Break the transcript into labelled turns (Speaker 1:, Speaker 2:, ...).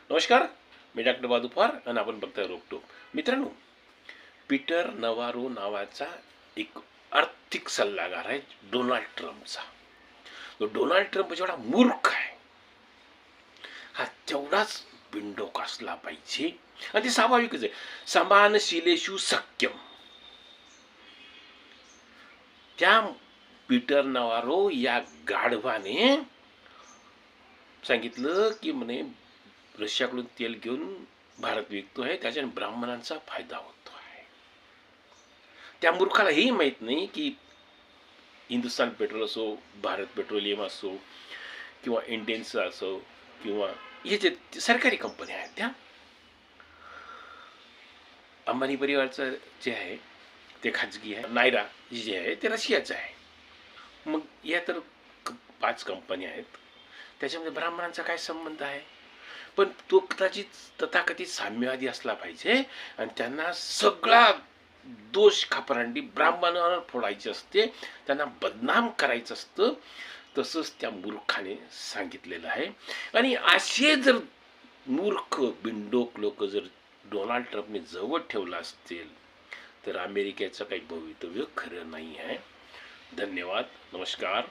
Speaker 1: नमस्कार, मी डॉक्टर बादुपार आणि आपण बघताय रोकटोक. मित्रांनो, पीटर नवारो नावाचा एक आर्थिक सल्लागार आहे डोनाल्ड ट्रम्पचा. तो डोनाल्ड ट्रम्प जेवढा मूर्ख आहे, हा तेवढाच बिंडोक असला पाहिजे. आणि ते स्वाभाविकच आहे. समानशिलेषु सख्यम. त्या पीटर नवारो या गाढवाने सांगितलं की म्हणे रशियाकडून तेल घेऊन भारत विकतो आहे, त्याच्याने ब्राह्मणांचा फायदा होतो आहे. त्या मूर्खाला हेही माहीत नाही की हिंदुस्थान पेट्रोल असो, भारत पेट्रोलियम असो किंवा इंडियन्स असो किंवा हे जे सरकारी कंपन्या आहेत, त्या अंबानी परिवारचं जे आहे ते खाजगी आहे. नायरा जे आहे ते रशियाचं आहे. मग या तर 5 कंपन्या आहेत, त्याच्यामध्ये ब्राह्मणांचा काय संबंध आहे? पण तो कदाचित तथाकथित साम्यवादी असला पाहिजे आणि त्यांना सगळा दोष खापरांडी ब्राह्मणावर फोडायचे असते, त्यांना बदनाम करायचं असतं. तसंच त्या मूर्खाने सांगितलेलं आहे. आणि असे जर मूर्ख बिंडोक लोक जर डोनाल्ड ट्रम्पने जवळ ठेवला असतील तर अमेरिकेचं काही भवितव्य खरं नाही आहे. धन्यवाद. नमस्कार.